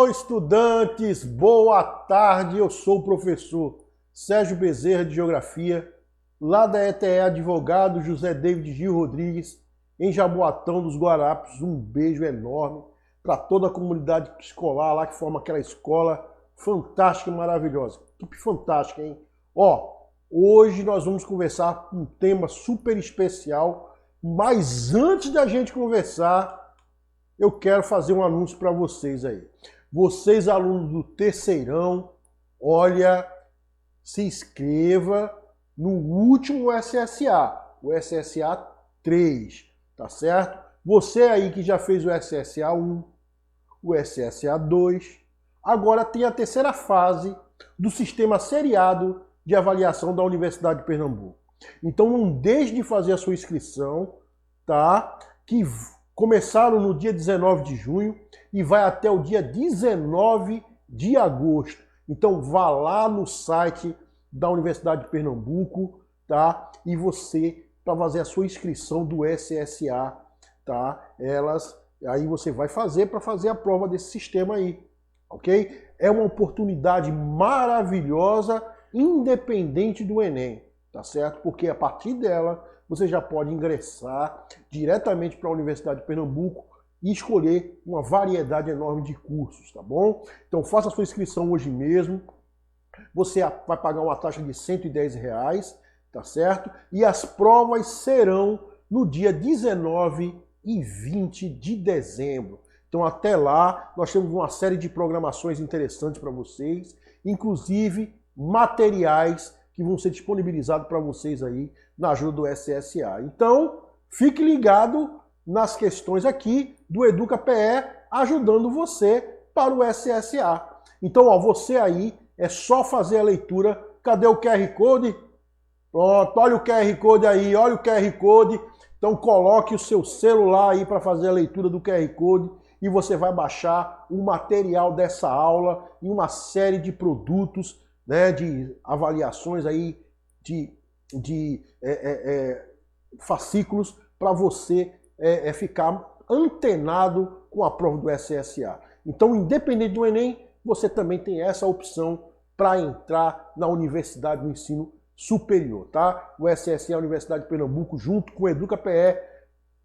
Alô, estudantes, boa tarde. Eu sou o professor Sérgio Bezerra de Geografia, lá da ETE Advogado José David Gil Rodrigues, em Jaboatão dos Guarapes. Um beijo enorme para toda a comunidade escolar lá que forma aquela escola fantástica e maravilhosa. Equipe fantástica, hein? Hoje nós vamos conversar com um tema super especial, mas antes da gente conversar, eu quero fazer um anúncio para vocês aí. Vocês, alunos do terceirão, olha, se inscreva no último SSA, o SSA 3, tá certo? Você aí que já fez o SSA 1, o SSA 2, agora tem a terceira fase do sistema seriado de avaliação da Universidade de Pernambuco. Então não deixe de fazer a sua inscrição, tá? Que começaram no dia 19 de junho e vai até o dia 19 de agosto. Então vá lá no site da Universidade de Pernambuco, tá? E você, para fazer a sua inscrição do SSA, tá? Aí você vai fazer para fazer a prova desse sistema aí, ok? É uma oportunidade maravilhosa, independente do Enem, tá certo? Porque a partir dela você já pode ingressar diretamente para a Universidade de Pernambuco e escolher uma variedade enorme de cursos, tá bom? Então faça a sua inscrição hoje mesmo. Você vai pagar uma taxa de R$110, tá certo? E as provas serão no dia 19 e 20 de dezembro. Então até lá nós temos uma série de programações interessantes para vocês, inclusive materiais que vão ser disponibilizados para vocês aí na ajuda do SSA. Então, fique ligado nas questões aqui do Educa PE, ajudando você para o SSA. Então, você aí, é só fazer a leitura. Cadê o QR Code? Pronto, olha o QR Code aí, olha o QR Code. Então, coloque o seu celular aí para fazer a leitura do QR Code e você vai baixar o material dessa aula e uma série de produtos, né, de avaliações aí, de fascículos para você ficar antenado com a prova do SSA. Então, independente do Enem, você também tem essa opção para entrar na Universidade do Ensino Superior, tá? O SSA é a Universidade de Pernambuco, junto com o Educa PE,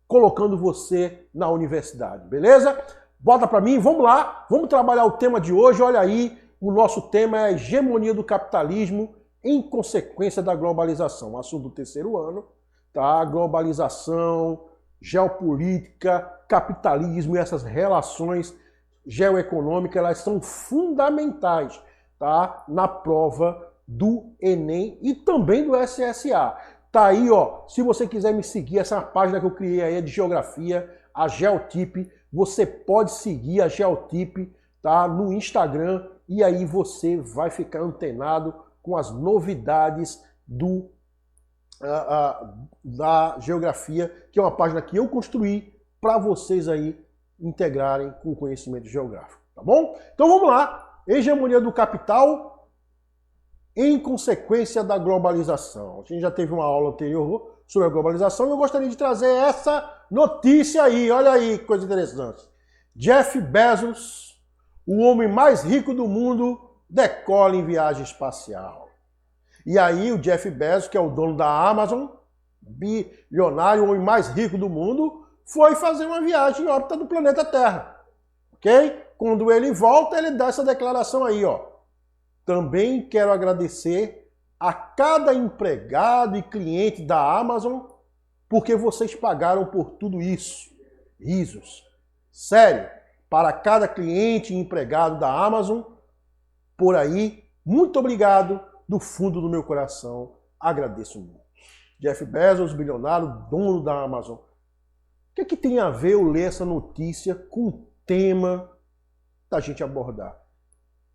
colocando você na universidade, beleza? Bota para mim, vamos lá, vamos trabalhar o tema de hoje. Olha aí, o nosso tema é a hegemonia do capitalismo em consequência da globalização. Assunto do terceiro ano, tá? Globalização, geopolítica, capitalismo e essas relações geoeconômicas, elas são fundamentais, tá? Na prova do Enem e também do SSA. Tá aí, ó, se você quiser me seguir, essa página que eu criei aí é de geografia, a Geotip, você pode seguir a Geotip, tá? No Instagram, e aí você vai ficar antenado com as novidades da geografia, que é uma página que eu construí para vocês aí integrarem com o conhecimento geográfico, tá bom? Então vamos lá, hegemonia do capital em consequência da globalização. A gente já teve uma aula anterior sobre a globalização e eu gostaria de trazer essa notícia aí, olha aí que coisa interessante. Jeff Bezos, o homem mais rico do mundo, decola em viagem espacial. E aí o Jeff Bezos, que é o dono da Amazon, bilionário, o homem mais rico do mundo, foi fazer uma viagem em órbita do planeta Terra. Ok? Quando ele volta, ele dá essa declaração aí, ó. Também quero agradecer a cada empregado e cliente da Amazon, porque vocês pagaram por tudo isso. Risos. Sério, para cada cliente e empregado da Amazon, por aí, muito obrigado do fundo do meu coração. Agradeço muito. Jeff Bezos, bilionário, dono da Amazon. O que tem a ver eu ler essa notícia com o tema da gente abordar?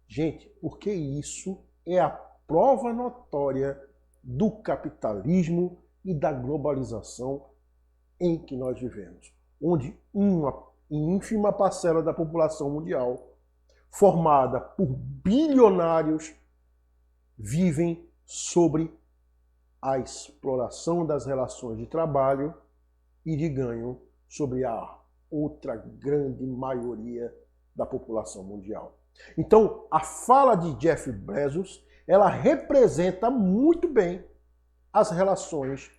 Gente, porque isso é a prova notória do capitalismo e da globalização em que nós vivemos, onde uma ínfima parcela da população mundial, formada por bilionários, vivem sobre a exploração das relações de trabalho e de ganho sobre a outra grande maioria da população mundial. Então, a fala de Jeff Bezos, ela representa muito bem as relações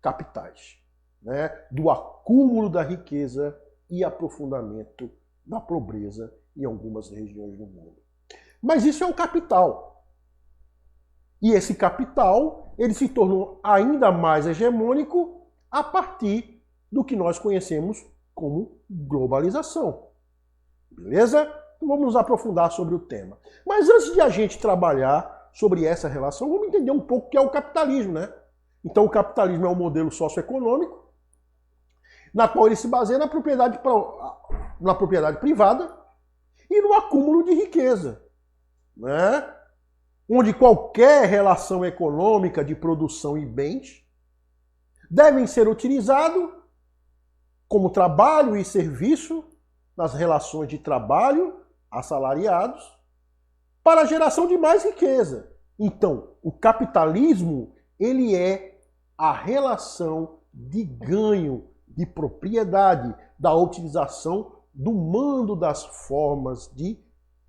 capitais, né? Do acúmulo da riqueza e aprofundamento da pobreza em algumas regiões do mundo. Mas isso é o capital. E esse capital, ele se tornou ainda mais hegemônico a partir do que nós conhecemos como globalização. Beleza? Então vamos nos aprofundar sobre o tema. Mas antes de a gente trabalhar sobre essa relação, vamos entender um pouco o que é o capitalismo, né? Então o capitalismo é um modelo socioeconômico na qual ele se baseia na propriedade privada e no acúmulo de riqueza, né? Onde qualquer relação econômica de produção e bens devem ser utilizados como trabalho e serviço nas relações de trabalho assalariados para a geração de mais riqueza. Então, o capitalismo, ele é a relação de ganho, de propriedade, da utilização do mando das formas de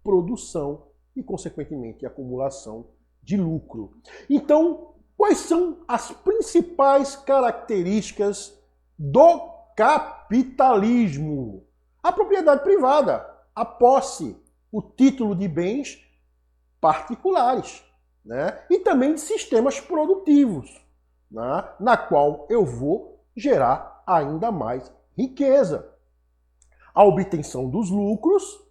produção e, consequentemente, acumulação de lucro. Então, quais são as principais características do capitalismo? A propriedade privada, a posse, o título de bens particulares, né? E também de sistemas produtivos, né? Na qual eu vou gerar ainda mais riqueza. A obtenção dos lucros,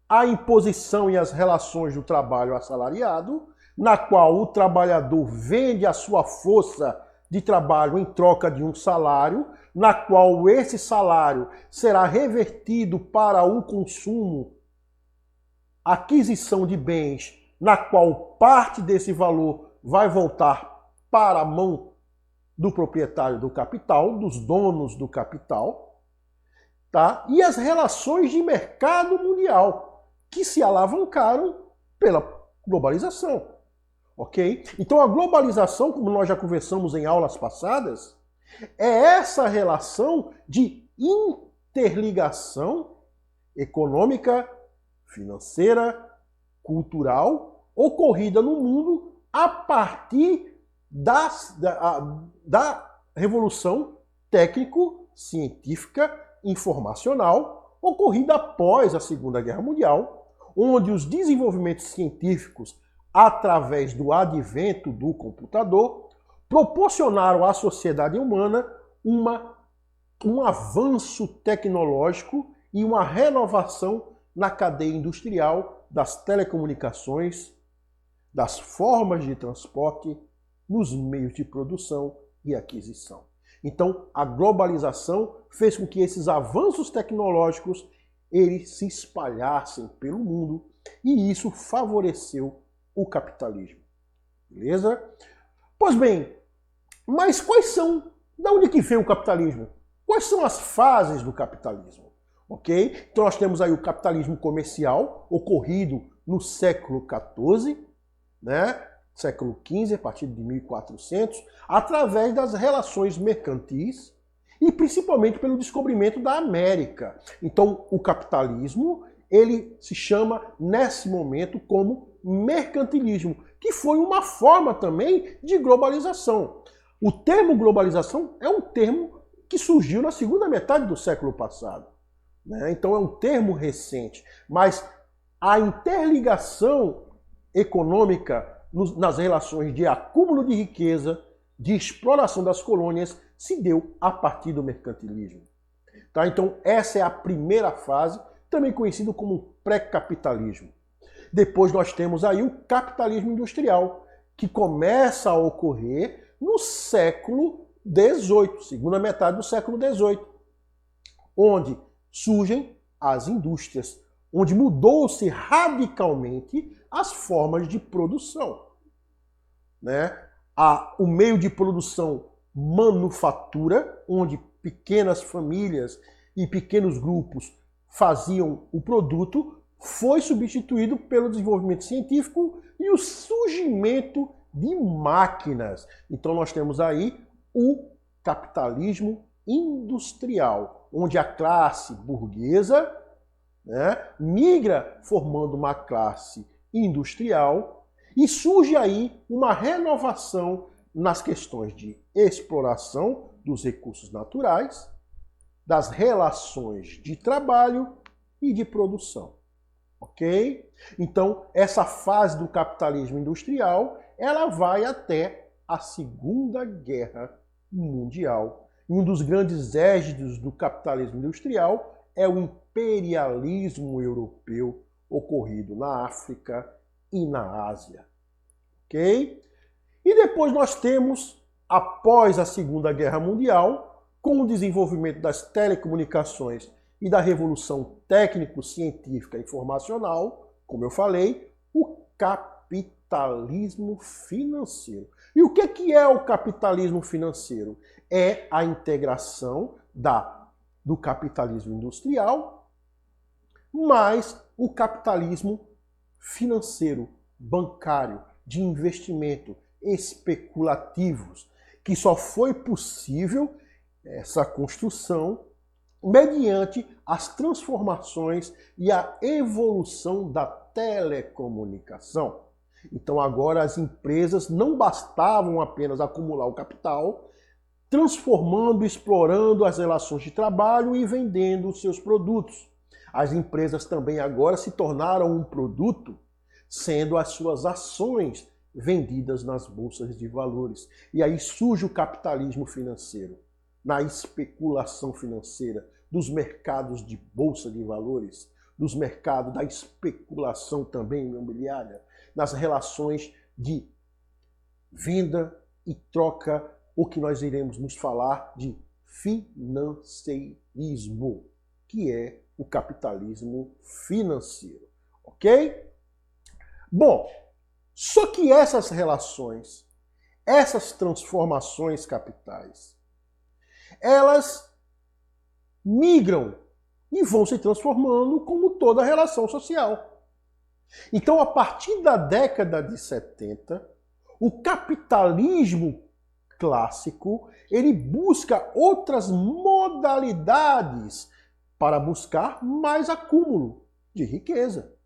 a imposição e as relações do trabalho assalariado, na qual o trabalhador vende a sua força de trabalho em troca de um salário, na qual esse salário será revertido para o consumo, aquisição de bens, na qual parte desse valor vai voltar para a mão do proprietário do capital, dos donos do capital, tá? E as relações de mercado mundial, que se alavancaram pela globalização. Ok? Então a globalização, como nós já conversamos em aulas passadas, é essa relação de interligação econômica, financeira, cultural, ocorrida no mundo a partir da revolução técnico-científica informacional ocorrida após a Segunda Guerra Mundial, onde os desenvolvimentos científicos através do advento do computador, proporcionaram à sociedade humana um avanço tecnológico e uma renovação na cadeia industrial das telecomunicações, das formas de transporte, nos meios de produção e aquisição. Então, a globalização fez com que esses avanços tecnológicos eles se espalhassem pelo mundo e isso favoreceu o capitalismo. Beleza? Pois bem, mas da onde que vem o capitalismo? Quais são as fases do capitalismo? Ok? Então nós temos aí o capitalismo comercial, ocorrido no século XIV, né? Século XV, a partir de 1400, através das relações mercantis e principalmente pelo descobrimento da América. Então o capitalismo, ele se chama nesse momento como mercantilismo, que foi uma forma também de globalização. O termo globalização é um termo que surgiu na segunda metade do século passado, né? Então é um termo recente, mas a interligação econômica nas relações de acúmulo de riqueza, de exploração das colônias, se deu a partir do mercantilismo. Tá? Então essa é a primeira fase, também conhecido como pré-capitalismo. Depois nós temos aí o capitalismo industrial, que começa a ocorrer no século XVIII, segunda metade do século XVIII, onde surgem as indústrias, onde mudou-se radicalmente as formas de produção, né? O meio de produção manufatura, onde pequenas famílias e pequenos grupos faziam o produto, foi substituído pelo desenvolvimento científico e o surgimento de máquinas. Então nós temos aí o capitalismo industrial, onde a classe burguesa, né? Migra formando uma classe industrial e surge aí uma renovação nas questões de exploração dos recursos naturais, das relações de trabalho e de produção. Ok? Então, essa fase do capitalismo industrial, ela vai até a Segunda Guerra Mundial. E um dos grandes êxitos do capitalismo industrial é o imperialismo europeu ocorrido na África e na Ásia. Ok? E depois nós temos, após a Segunda Guerra Mundial, com o desenvolvimento das telecomunicações e da revolução técnico-científica e informacional, como eu falei, o capitalismo financeiro. E o que é o capitalismo financeiro? É a integração do capitalismo industrial mais o capitalismo financeiro, bancário, de investimento, especulativos, que só foi possível essa construção mediante as transformações e a evolução da telecomunicação. Então agora as empresas não bastavam apenas acumular o capital, transformando, explorando as relações de trabalho e vendendo os seus produtos. As empresas também agora se tornaram um produto, sendo as suas ações vendidas nas bolsas de valores. E aí surge o capitalismo financeiro, na especulação financeira, dos mercados de bolsa de valores, dos mercados da especulação também imobiliária, nas relações de venda e troca, o que nós iremos nos falar de financeirismo, que é o capitalismo financeiro, ok? Bom, só que essas relações, essas transformações capitais, elas migram e vão se transformando como toda relação social. Então, a partir da década de 70, o capitalismo clássico, ele busca outras modalidades para buscar mais acúmulo de riqueza.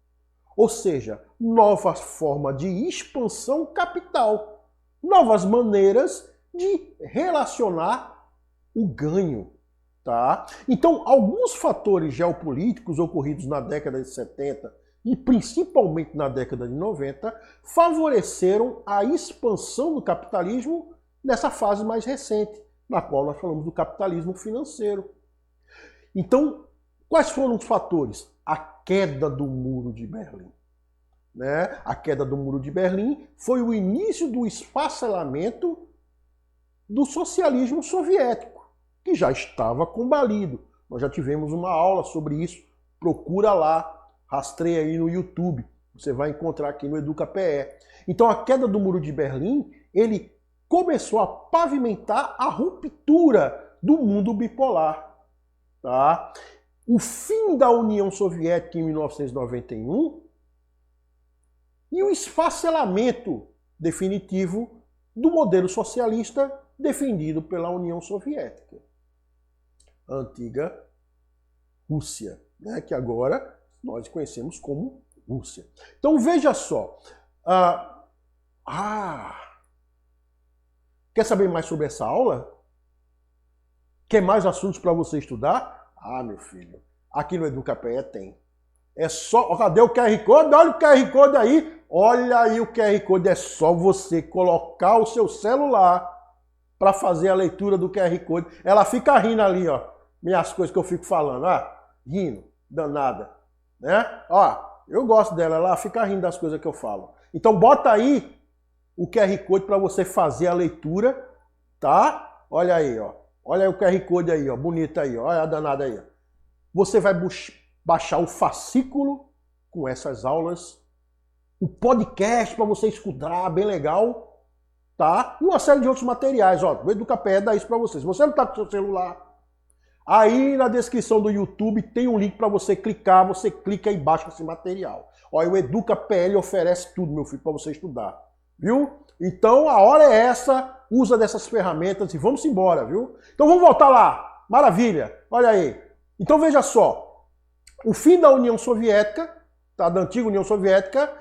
Ou seja, novas formas de expansão capital, novas maneiras de relacionar o ganho. Tá? Então, alguns fatores geopolíticos ocorridos na década de 70 e principalmente na década de 90 favoreceram a expansão do capitalismo nessa fase mais recente, na qual nós falamos do capitalismo financeiro. Então, quais foram os fatores? A queda do Muro de Berlim. Né? A queda do Muro de Berlim foi o início do esfacelamento do socialismo soviético, que já estava combalido. Nós já tivemos uma aula sobre isso, procura lá, rastreia aí no YouTube, você vai encontrar aqui no EducaPE. Então a queda do Muro de Berlim, ele começou a pavimentar a ruptura do mundo bipolar. Tá? O fim da União Soviética em 1991 e o esfacelamento definitivo do modelo socialista defendido pela União Soviética. A antiga Rússia, né, que agora nós conhecemos como Rússia. Então veja só. Quer saber mais sobre essa aula? Quer mais assuntos para você estudar? Meu filho, aqui no EducaPE tem. É só... Cadê o QR Code? Olha o QR Code aí. Olha aí o QR Code. É só você colocar o seu celular para fazer a leitura do QR Code. Ela fica rindo ali, ó. Minhas coisas que eu fico falando. Rindo. Danada. Né? Eu gosto dela. Ela fica rindo das coisas que eu falo. Então bota aí o QR Code para você fazer a leitura, tá? Olha aí, ó. Olha aí o QR Code aí, ó. Bonita aí, ó. Olha a danada aí, ó. Você vai baixar o fascículo com essas aulas, o podcast para você escutar, bem legal, tá? E uma série de outros materiais, ó. O EducaPE dá isso para você. Se você não tá com o seu celular, aí na descrição do YouTube tem um link para você clicar, você clica e baixa esse material. Ó, o EducaPE oferece tudo, meu filho, para você estudar. Viu? Então a hora é essa, usa dessas ferramentas e vamos embora, viu? Então vamos voltar lá. Maravilha. Olha aí. Então veja só. O fim da União Soviética, tá, da antiga União Soviética,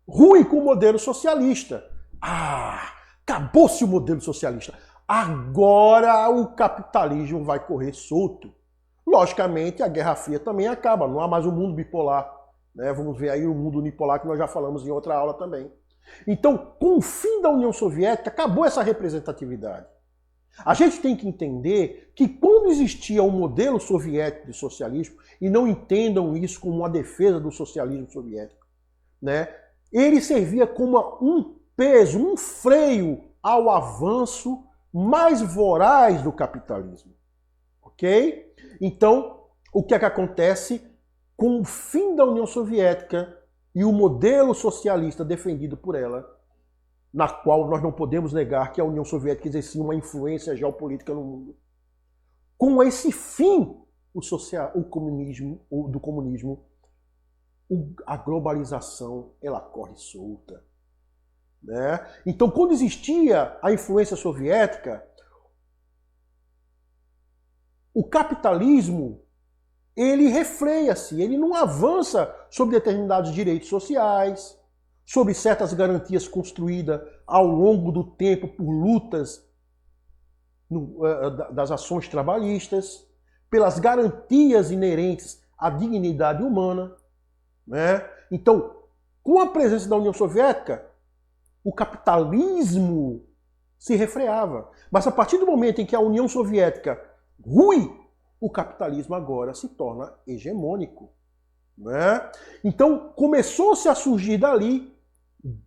ruim com o modelo socialista. Acabou-se o modelo socialista. Agora o capitalismo vai correr solto. Logicamente, a Guerra Fria também acaba, não há mais um mundo bipolar. Né? Vamos ver aí o mundo unipolar que nós já falamos em outra aula também. Então, com o fim da União Soviética, acabou essa representatividade. A gente tem que entender que quando existia um modelo soviético de socialismo, e não entendam isso como uma defesa do socialismo soviético, né? Ele servia como um peso, um freio ao avanço mais voraz do capitalismo. Ok? Então, o que é que acontece com o fim da União Soviética e o modelo socialista defendido por ela, na qual nós não podemos negar que a União Soviética exercia uma influência geopolítica no mundo. Com esse fim do comunismo, a globalização ela corre solta. Né? Então, quando existia a influência soviética, o capitalismo ele refreia-se, ele não avança sobre determinados direitos sociais, sobre certas garantias construídas ao longo do tempo por lutas das ações trabalhistas, pelas garantias inerentes à dignidade humana. Né? Então, com a presença da União Soviética, o capitalismo se refreava. Mas a partir do momento em que a União Soviética rui, o capitalismo agora se torna hegemônico. Né? Então, começou-se a surgir dali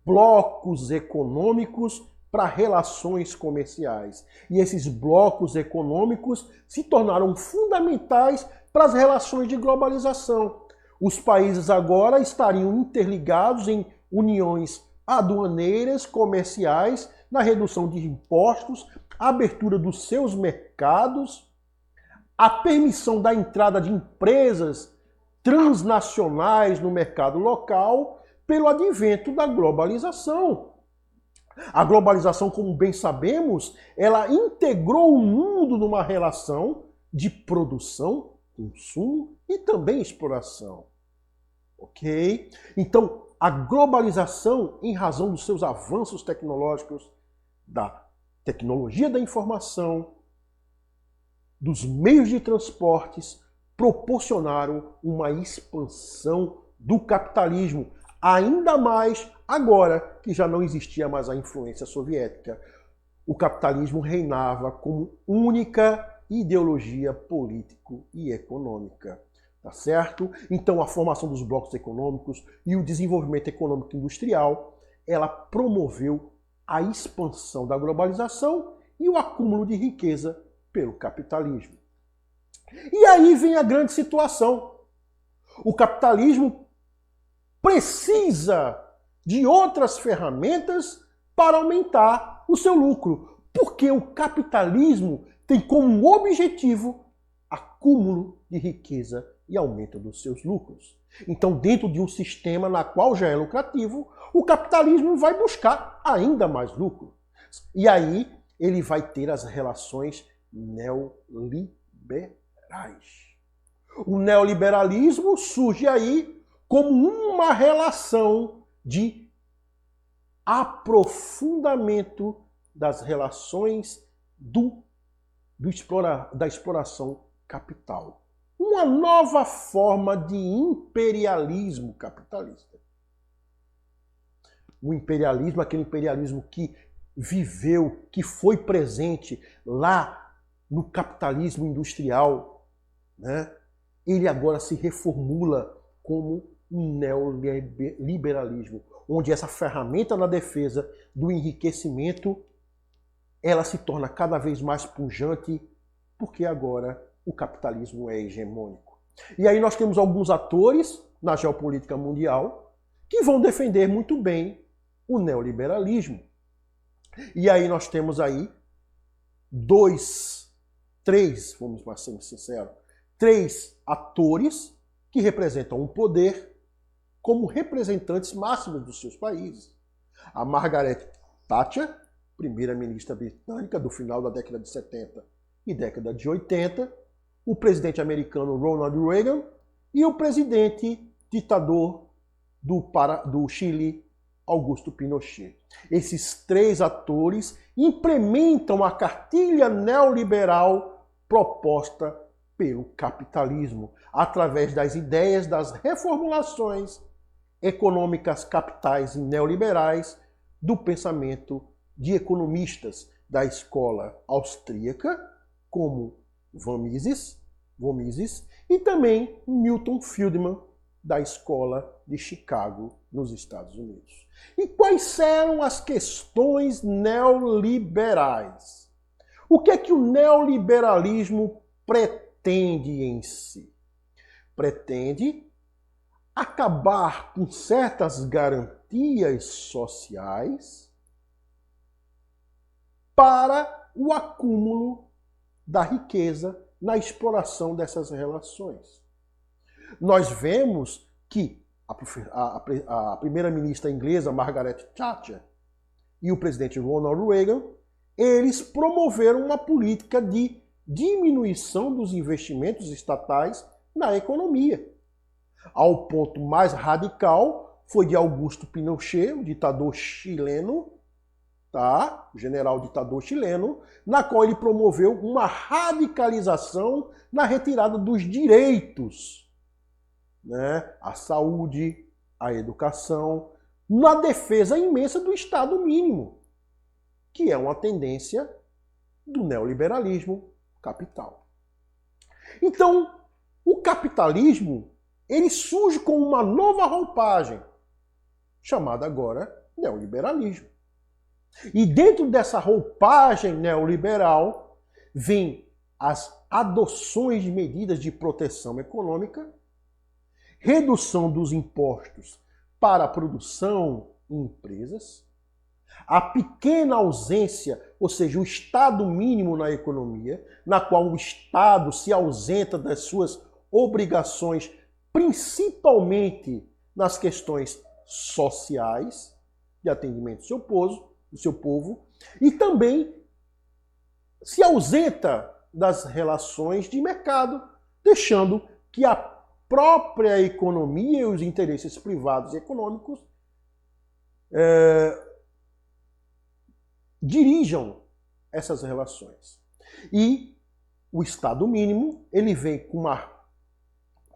blocos econômicos para relações comerciais. E esses blocos econômicos se tornaram fundamentais para as relações de globalização. Os países agora estariam interligados em uniões aduaneiras, comerciais, na redução de impostos, a abertura dos seus mercados, a permissão da entrada de empresas transnacionais no mercado local pelo advento da globalização. A globalização, como bem sabemos, ela integrou o mundo numa relação de produção, consumo e também exploração. Ok? Então, a globalização, em razão dos seus avanços tecnológicos, da tecnologia da informação, dos meios de transportes, proporcionaram uma expansão do capitalismo, ainda mais agora que já não existia mais a influência soviética. O capitalismo reinava como única ideologia político e econômica. Tá certo? Então a formação dos blocos econômicos e o desenvolvimento econômico industrial, ela promoveu a expansão da globalização e o acúmulo de riqueza pelo capitalismo. E aí vem a grande situação. O capitalismo precisa de outras ferramentas para aumentar o seu lucro, porque o capitalismo tem como objetivo acúmulo de riqueza e aumento dos seus lucros. Então, dentro de um sistema na qual já é lucrativo, o capitalismo vai buscar ainda mais lucro. E aí ele vai ter as relações neoliberais. O neoliberalismo surge aí como uma relação de aprofundamento das relações da exploração capital. Uma nova forma de imperialismo capitalista. O imperialismo, aquele imperialismo que viveu, que foi presente lá no capitalismo industrial, né? Ele agora se reformula como um neoliberalismo, onde essa ferramenta na defesa do enriquecimento, ela se torna cada vez mais pujante, porque agora o capitalismo é hegemônico. E aí nós temos alguns atores na geopolítica mundial que vão defender muito bem o neoliberalismo. E aí nós temos aí vamos ser sinceros, três atores que representam um poder como representantes máximos dos seus países. A Margaret Thatcher, primeira-ministra britânica do final da década de 70 e década de 80, o presidente americano Ronald Reagan e o presidente ditador do Chile, Augusto Pinochet. Esses três atores implementam a cartilha neoliberal proposta pelo capitalismo, através das ideias das reformulações econômicas capitais e neoliberais do pensamento de economistas da escola austríaca, como von Mises e também Milton Friedman, da escola de Chicago, nos Estados Unidos. E quais eram as questões neoliberais? O que é que o neoliberalismo pretende em si? Pretende acabar com certas garantias sociais para o acúmulo da riqueza na exploração dessas relações. Nós vemos que a primeira-ministra inglesa, Margaret Thatcher, e o presidente Ronald Reagan, eles promoveram uma política de diminuição dos investimentos estatais na economia. Ao ponto mais radical foi de Augusto Pinochet, o ditador chileno, o general ditador chileno, na qual ele promoveu uma radicalização na retirada dos direitos, a saúde, a educação, na defesa imensa do Estado mínimo, que é uma tendência do neoliberalismo capital. Então, o capitalismo, ele surge com uma nova roupagem, chamada agora neoliberalismo. E dentro dessa roupagem neoliberal, vem as adoções de medidas de proteção econômica, redução dos impostos para a produção e empresas, a pequena ausência, ou seja, o Estado mínimo na economia, na qual o Estado se ausenta das suas obrigações, principalmente nas questões sociais, de atendimento do seu povo, e também se ausenta das relações de mercado, deixando que a própria economia e os interesses privados e econômicos dirijam essas relações. E o Estado mínimo, ele vem com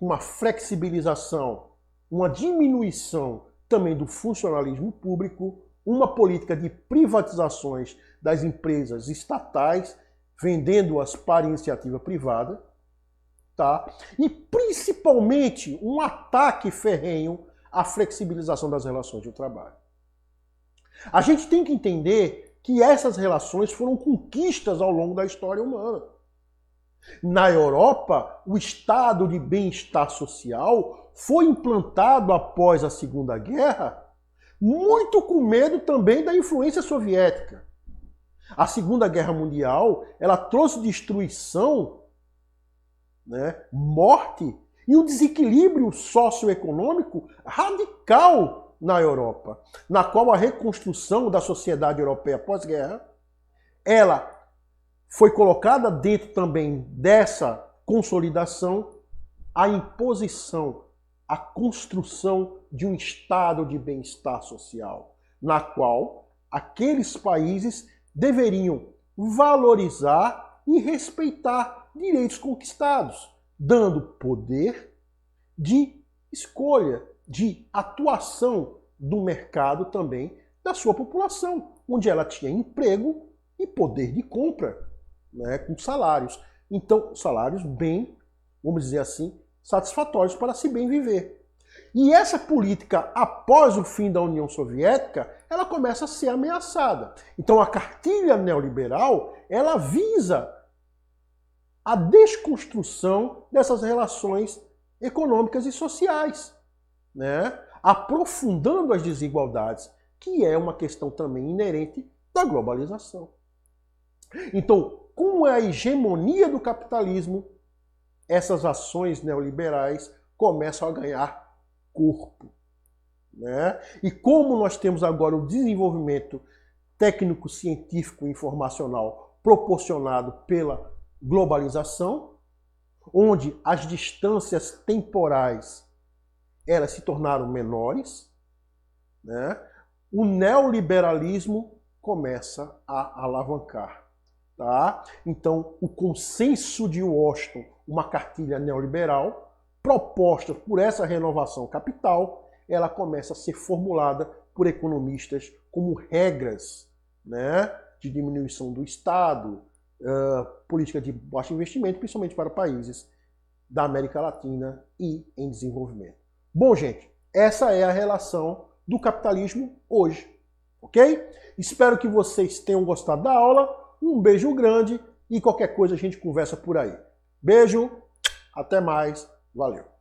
uma flexibilização, uma diminuição também do funcionalismo público, uma política de privatizações das empresas estatais, vendendo-as para iniciativa privada, e principalmente um ataque ferrenho à flexibilização das relações de trabalho. A gente tem que entender que essas relações foram conquistas ao longo da história humana. Na Europa, o estado de bem-estar social foi implantado após a Segunda Guerra, muito com medo também da influência soviética. A Segunda Guerra Mundial, ela trouxe destruição, morte e um desequilíbrio socioeconômico radical na Europa, na qual a reconstrução da sociedade europeia pós-guerra, ela foi colocada dentro também dessa consolidação a imposição, a construção de um estado de bem-estar social, na qual aqueles países deveriam valorizar e respeitar direitos conquistados, dando poder de escolha, de atuação do mercado também da sua população, onde ela tinha emprego e poder de compra, com salários. Então, salários bem, vamos dizer assim, satisfatórios para se bem viver. E essa política, após o fim da União Soviética, ela começa a ser ameaçada. Então, a cartilha neoliberal, ela visa a desconstrução dessas relações econômicas e sociais, aprofundando as desigualdades, que é uma questão também inerente da globalização. Então, com a hegemonia do capitalismo, essas ações neoliberais começam a ganhar corpo. E como nós temos agora o desenvolvimento técnico-científico e informacional proporcionado pela globalização, onde as distâncias temporais elas se tornaram menores, né? O neoliberalismo começa a alavancar. Tá? Então, o consenso de Washington, uma cartilha neoliberal, proposta por essa renovação capital, ela começa a ser formulada por economistas como regras, né, de diminuição do Estado, política de baixo investimento, principalmente para países da América Latina e em desenvolvimento. Bom, gente, essa é a relação do capitalismo hoje, ok? Espero que vocês tenham gostado da aula. Um beijo grande e qualquer coisa a gente conversa por aí. Beijo, até mais, valeu!